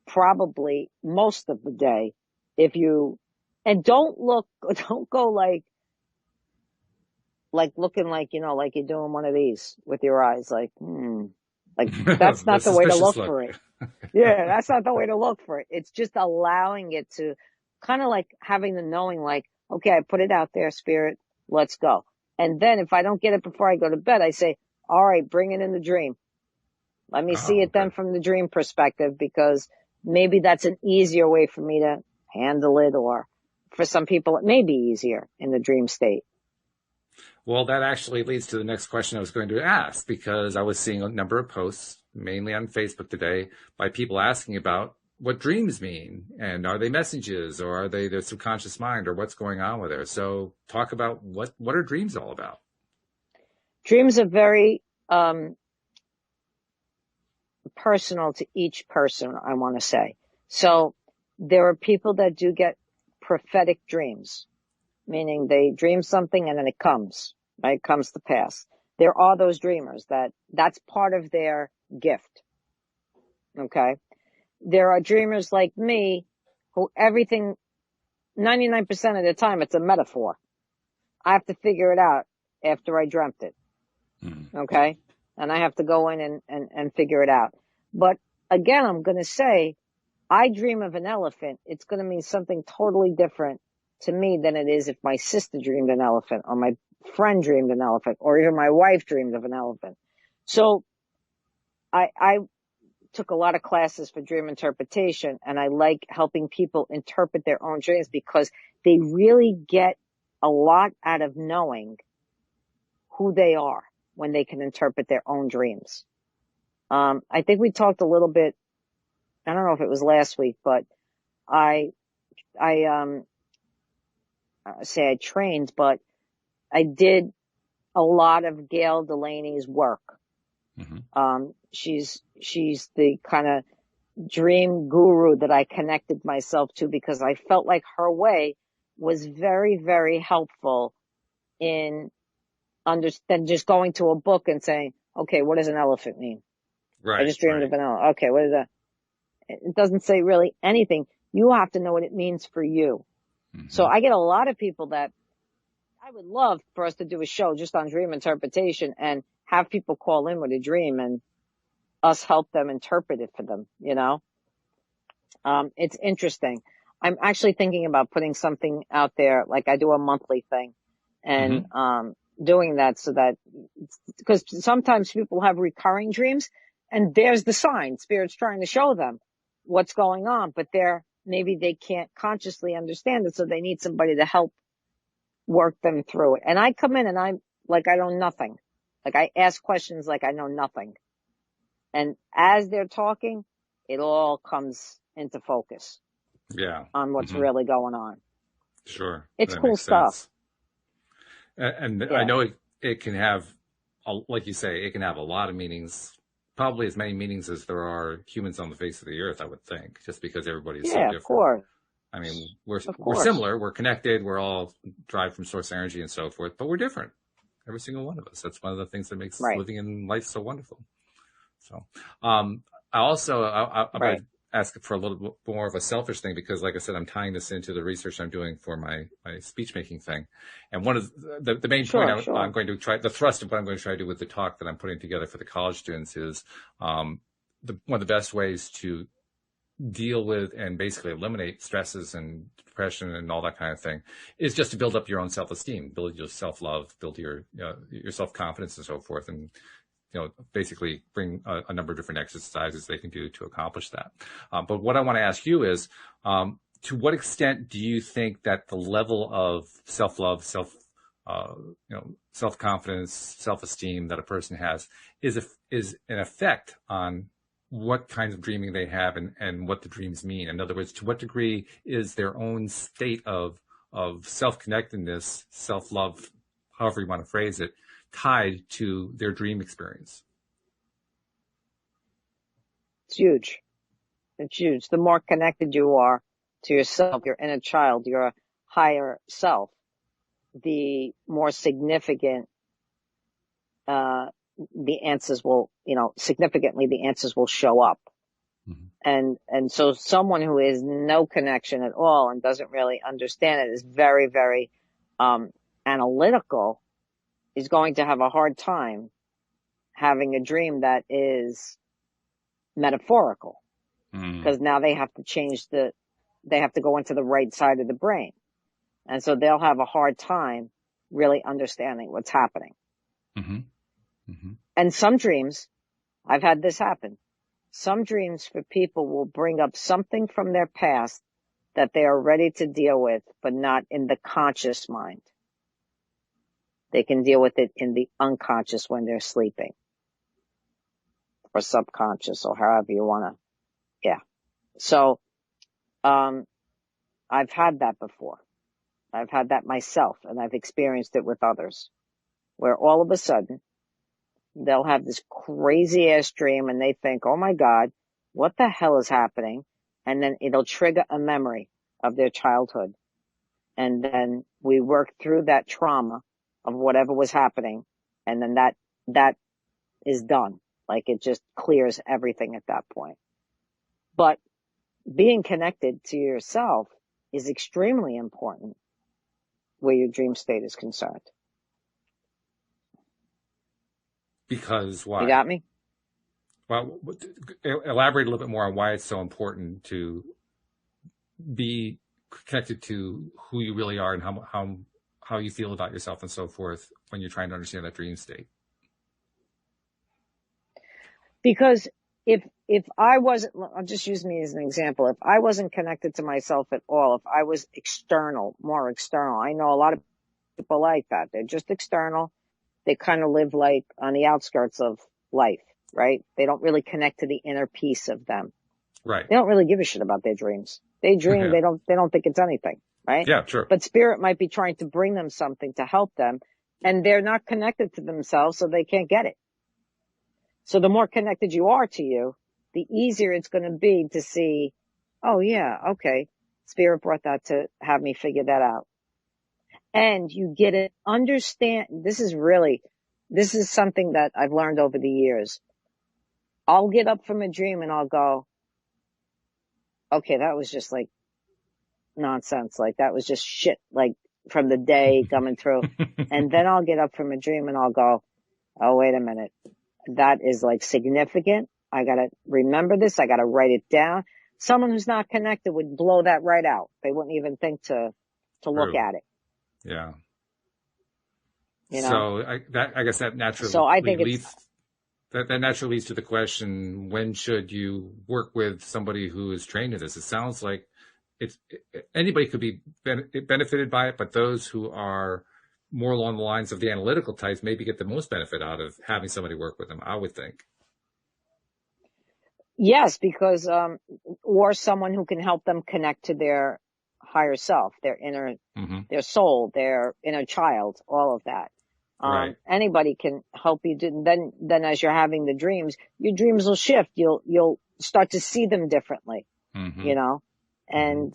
probably most of the day. And don't go like looking like, like you're doing one of these with your eyes, like that's not the way to look for it. Yeah, that's not the way to look for it. It's just allowing it to kind of like having the knowing, like, okay, I put it out there, spirit, let's go. And then if I don't get it before I go to bed, I say, all right, bring it in the dream. Let me see it then from the dream perspective, because maybe that's an easier way for me to handle it, or for some people it may be easier in the dream state. Well, that actually leads to the next question I was going to ask, because I was seeing a number of posts, mainly on Facebook today, by people asking about what dreams mean, and are they messages, or are they their subconscious mind, or what's going on with it. So talk about what are dreams all about? Dreams are very personal to each person, I want to say. So there are people that do get prophetic dreams, meaning they dream something and then it comes, right? It comes to pass. There are those dreamers that's part of their gift. Okay. There are dreamers like me who 99% of the time it's a metaphor. I have to figure it out after I dreamt it. Okay. And I have to go in and figure it out. But again, I'm going to say, I dream of an elephant. It's going to mean something totally different to me than it is if my sister dreamed an elephant, or my friend dreamed an elephant, or even my wife dreamed of an elephant. So I took a lot of classes for dream interpretation, and I like helping people interpret their own dreams, because they really get a lot out of knowing who they are when they can interpret their own dreams. I think we talked a little bit, I don't know if it was last week, but I say I trained, but I did a lot of Gail Delaney's work. She's the kind of dream guru that I connected myself to because I felt like her way was very, very helpful in than just going to a book and saying, okay, what does an elephant mean? Right. I just dreamed of an elephant. Okay, what is that? It doesn't say really anything. You have to know what it means for you. So I get a lot of people that I would love for us to do a show just on dream interpretation and have people call in with a dream and us help them interpret it for them, you know? It's interesting. I'm actually thinking about putting something out there, like I do a monthly thing and, doing that so that, because sometimes people have recurring dreams and there's the sign, Spirit's trying to show them what's going on, but maybe they can't consciously understand it. So they need somebody to help work them through it. And I come in and I'm like, I know nothing. Like I ask questions like I know nothing. And as they're talking, it all comes into focus. Yeah. On what's really going on. Sure. It's cool stuff. And I know it can have, like you say, it can have a lot of meanings, probably as many meanings as there are humans on the face of the earth, I would think, just because everybody is so different. Yeah, of course. I mean, we're similar, we're connected, we're all derived from source energy and so forth, but we're different. Every single one of us. That's one of the things that makes living in life so wonderful. So, I'm going to ask for a little bit more of a selfish thing because, like I said, I'm tying this into the research I'm doing for my speech making thing. And one of the main point I'm going to try, the thrust of what I'm going to try to do with the talk that I'm putting together for the college students is, one of the best ways to deal with and basically eliminate stresses and depression and all that kind of thing is just to build up your own self-esteem, build your self-love, build your self-confidence and so forth. And basically bring a number of different exercises they can do to accomplish that. But what I want to ask you is, to what extent do you think that the level of self-love, self-confidence, self-esteem that a person has is an effect on what kinds of dreaming they have and what the dreams mean? In other words, to what degree is their own state of self-connectedness, self-love, however you want to phrase it, tied to their dream experience? It's huge. It's huge. The more connected you are to yourself, your inner child, your higher self, the more significant, the answers will, significantly the answers will show up. And so someone who has no connection at all and doesn't really understand it is very, very, analytical, is going to have a hard time having a dream that is metaphorical because now they have to they have to go into the right side of the brain. And so they'll have a hard time really understanding what's happening. And some dreams, I've had this happen. Some dreams for people will bring up something from their past that they are ready to deal with, but not in the conscious mind. They can deal with it in the unconscious when they're sleeping or subconscious or however you want to. Yeah. So, I've had that before. I've had that myself and I've experienced it with others where all of a sudden they'll have this crazy ass dream and they think, oh my God, what the hell is happening? And then it'll trigger a memory of their childhood. And then we work through that trauma of whatever was happening. And then that is done. Like it just clears everything at that point. But being connected to yourself is extremely important where your dream state is concerned. Because why? You got me? Well, elaborate a little bit more on why it's so important to be connected to who you really are and how you feel about yourself and so forth when you're trying to understand that dream state. Because if I wasn't, I'll just use me as an example. If I wasn't connected to myself at all, if I was more external, I know a lot of people like that. They're just external. They kind of live like on the outskirts of life, right? They don't really connect to the inner piece of them. Right. They don't really give a shit about their dreams. They dream, yeah. They don't think it's anything, right? Yeah, sure. But spirit might be trying to bring them something to help them and they're not connected to themselves, so they can't get it. So the more connected you are to you, the easier it's going to be to see, oh yeah, okay, Spirit brought that to have me figure that out. And you get it, understand, this is something that I've learned over the years. I'll get up from a dream and I'll go, okay, that was just like nonsense. Like that was just shit, like from the day coming through. And then I'll get up from a dream and I'll go, oh, wait a minute. That is like significant. I got to remember this. I got to write it down. Someone who's not connected would blow that right out. They wouldn't even think to look at it. Yeah. You know? So I guess that naturally leads to the question, when should you work with somebody who is trained in this? It sounds like anybody could be benefited by it, but those who are more along the lines of the analytical types maybe get the most benefit out of having somebody work with them, I would think. Yes, because, or someone who can help them connect to their higher self, their inner, their soul, their inner child, all of that. Right. Anybody can help you. Then as you're having the dreams, your dreams will shift. You'll start to see them differently, you know, and,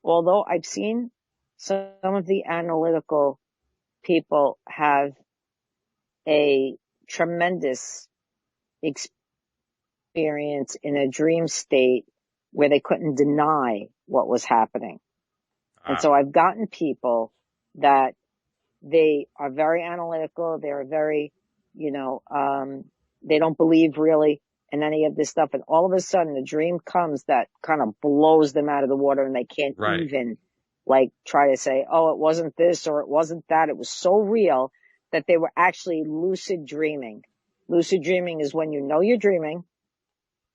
although I've seen some of the analytical people have a tremendous experience in a dream state where they couldn't deny what was happening. And so I've gotten people that they are very analytical. They're very, you know, they don't believe really in any of this stuff. And all of a sudden a dream comes that kind of blows them out of the water and they can't even like try to say, oh, it wasn't this or it wasn't that. It was so real that they were actually lucid dreaming. Lucid dreaming is when you know you're dreaming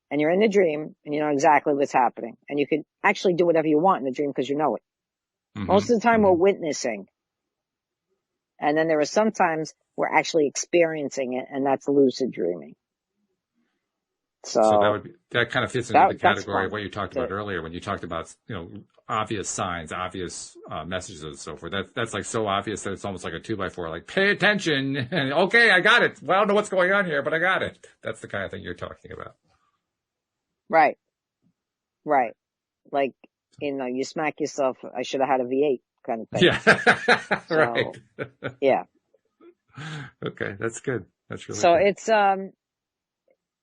and you're in the dream and you know exactly what's happening. And you can actually do whatever you want in the dream because you know it. Most of the time we're witnessing. And then there are some times we're actually experiencing it, and that's lucid dreaming. So that kind of fits into the category of what you talked about earlier when you talked about, you know, obvious signs, obvious messages and so forth. That's like so obvious that it's almost like a 2x4, like pay attention and okay, I got it. Well, I don't know what's going on here, but I got it. That's the kind of thing you're talking about. Right. Like, you know, you smack yourself, I should have had a V8 kind of thing. Yeah. So, right. Yeah. Okay. That's good. That's really so good. It's,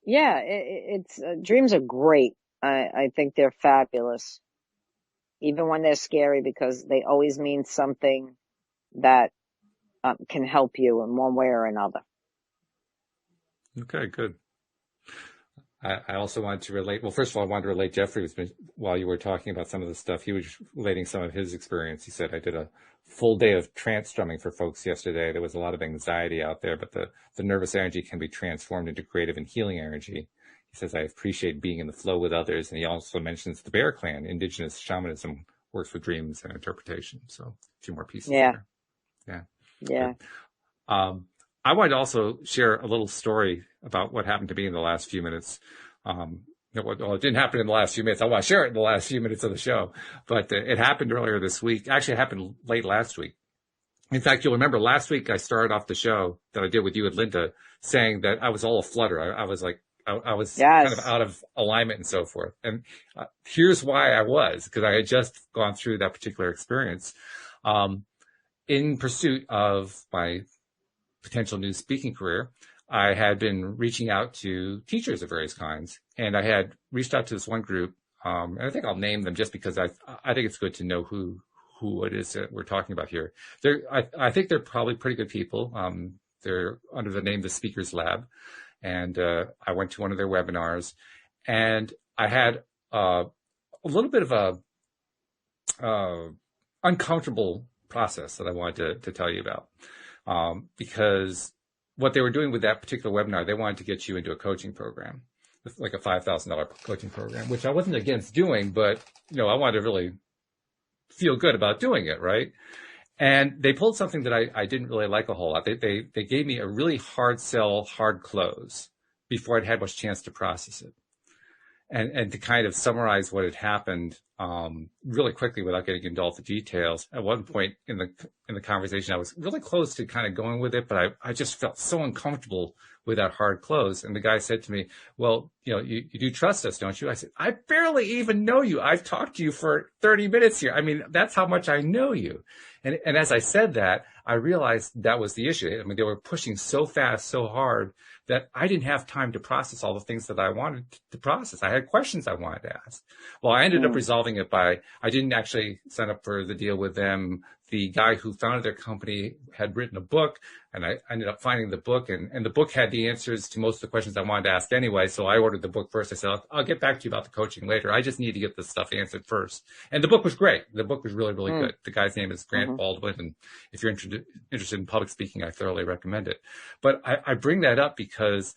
it's dreams are great. I think they're fabulous, even when they're scary, because they always mean something that can help you in one way or another. Okay, good. I also wanted to relate. Well, first of all, I wanted to relate Jeffrey, while you were talking about some of the stuff, he was relating some of his experience. He said, I did a full day of trance drumming for folks yesterday. There was a lot of anxiety out there, but the nervous energy can be transformed into creative and healing energy. He says, I appreciate being in the flow with others. And he also mentions the Bear Clan, indigenous shamanism, works with dreams and interpretation. So a few more pieces there. Yeah. I wanted to also share a little story about what happened to me in the last few minutes. Well, it didn't happen in the last few minutes. I want to share it in the last few minutes of the show, but it happened earlier this week. Actually, it happened late last week. In fact, you'll remember last week I started off the show that I did with you and Linda saying that I was all aflutter. I was like, I was kind of out of alignment and so forth. And here's why I was, because I had just gone through that particular experience in pursuit of my potential new speaking career. I had been reaching out to teachers of various kinds, and I had reached out to this one group. And I think I'll name them just because I think it's good to know who it is that we're talking about here. I think they're probably pretty good people. They're under the name The Speakers Lab. And I went to one of their webinars, and I had a little bit of a uncomfortable process that I wanted to tell you about. Because what they were doing with that particular webinar, they wanted to get you into a coaching program, like a $5,000 coaching program, which I wasn't against doing, but, you know, I wanted to really feel good about doing it, right? And they pulled something that I didn't really like a whole lot. They gave me a really hard sell, hard close before I'd had much chance to process it. And to kind of summarize what had happened really quickly without getting into all the details, at one point in the conversation, I was really close to kind of going with it, but I just felt so uncomfortable without hard close. And the guy said to me, well, you do trust us, don't you? I said, I barely even know you. I've talked to you for 30 minutes here. I mean, that's how much I know you. And as I said that, I realized that was the issue. I mean, they were pushing so fast, so hard that I didn't have time to process all the things that I wanted to process. I had questions I wanted to ask. Well, I ended up resolving it I didn't actually sign up for the deal with them. The guy who founded their company had written a book, and I ended up finding the book, and the book had the answers to most of the questions I wanted to ask anyway. So I ordered the book first. I said, I'll get back to you about the coaching later. I just need to get this stuff answered first. And the book was great. The book was really, really good. The guy's name is Grant Baldwin. And if you're interested in public speaking, I thoroughly recommend it. But I bring that up because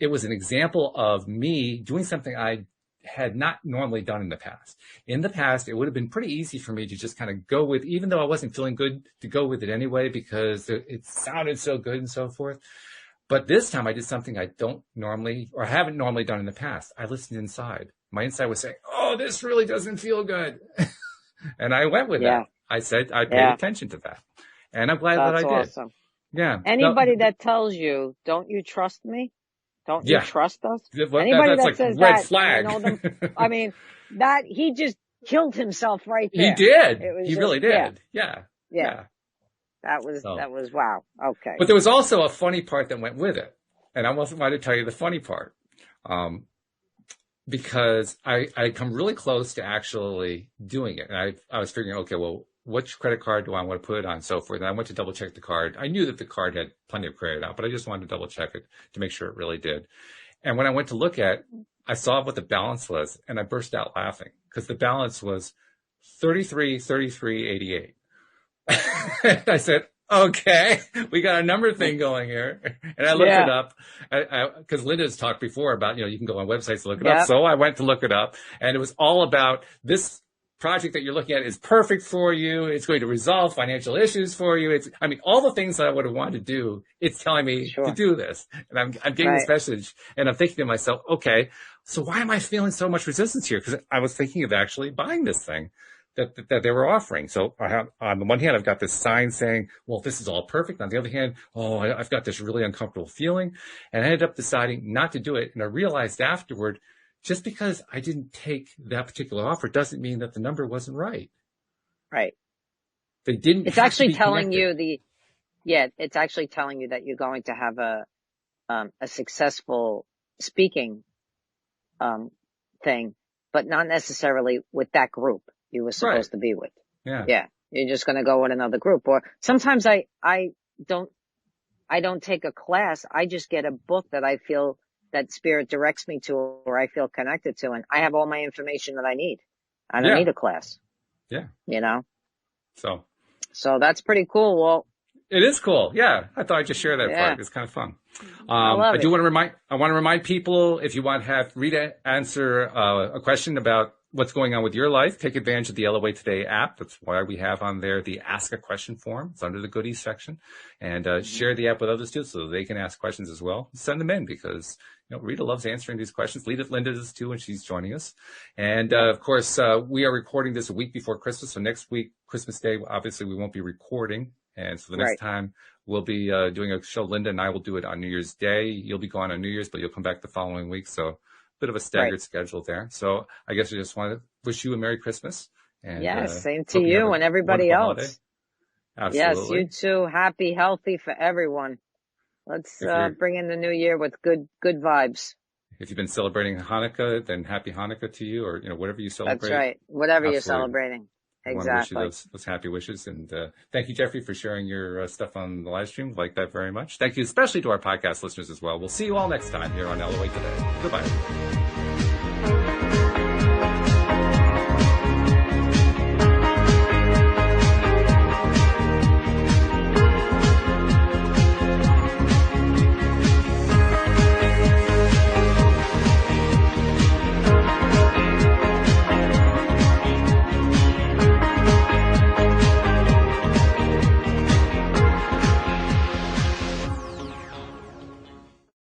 it was an example of me doing something I had not normally done in the past. In the past, it would have been pretty easy for me to just kind of go with, even though I wasn't feeling good, to go with it anyway, because it sounded so good and so forth. But this time I did something I don't normally, or haven't normally done in the past. I listened inside. My inside was saying, oh, this really doesn't feel good. And I went with that. I said, I paid attention to that. And I'm glad that I did. Awesome. Yeah. Anybody that tells you, don't you trust me? Don't you trust us? Anybody that says red that, flag. I mean, he just killed himself right there. He did. He really did. Yeah. That was wow. Okay. But there was also a funny part that went with it. And I wasn't going to tell you the funny part. Because I come really close to actually doing it. And I was figuring, okay, well, which credit card do I want to put it on and so forth. And I went to double check the card. I knew that the card had plenty of credit out, but I just wanted to double check it to make sure it really did. And when I went to look at, I saw what the balance was, and I burst out laughing because the balance was 33.88. And I said, okay, we got a number thing going here. And I looked it up because Linda's talked before about, you can go on websites to look it up. So I went to look it up, and it was all about this project that you're looking at is perfect for you. It's going to resolve financial issues for you. All the things that I would have wanted to do, it's telling me to do this. And I'm getting this message, and I'm thinking to myself, okay, so why am I feeling so much resistance here? Because I was thinking of actually buying this thing that they were offering. So on the one hand, I've got this sign saying, well, this is all perfect. On the other hand, I've got this really uncomfortable feeling. And I ended up deciding not to do it. And I realized afterward, just because I didn't take that particular offer doesn't mean that the number wasn't right. Right. They didn't. It's actually telling you it's actually telling you that you're going to have a successful speaking, thing, but not necessarily with that group you were supposed to be with. Yeah. Yeah. You're just going to go with another group. Or sometimes I don't take a class. I just get a book that I feel that spirit directs me to, or I feel connected to, and I have all my information that I need. I don't need a class. Yeah. So that's pretty cool. Well, it is cool. Yeah. I thought I'd just share that part. It's kind of fun. I want to remind people, if you want to have Rita answer a question about what's going on with your life, take advantage of the LOA Today app. That's why we have on there the Ask a Question form. It's under the goodies section. And share the app with others too, so they can ask questions as well. Send them in because Rita loves answering these questions. Linda does too when she's joining us. And of course, we are recording this a week before Christmas. So next week, Christmas Day, obviously we won't be recording. And so the next time we'll be doing a show, Linda and I will do it on New Year's Day. You'll be gone on New Year's, but you'll come back the following week. So bit of a staggered schedule there. So I guess I just want to wish you a Merry Christmas. And, same to you and everybody else. Holiday. Absolutely. Yes, you too. Happy, healthy for everyone. Let's bring in the new year with good vibes. If you've been celebrating Hanukkah, then happy Hanukkah to you, or whatever you celebrate. That's right. Whatever you're celebrating. Exactly. I want to wish you those happy wishes. And thank you, Jeffrey, for sharing your stuff on the live stream. Like that very much. Thank you, especially to our podcast listeners as well. We'll see you all next time here on LOA Today. Goodbye.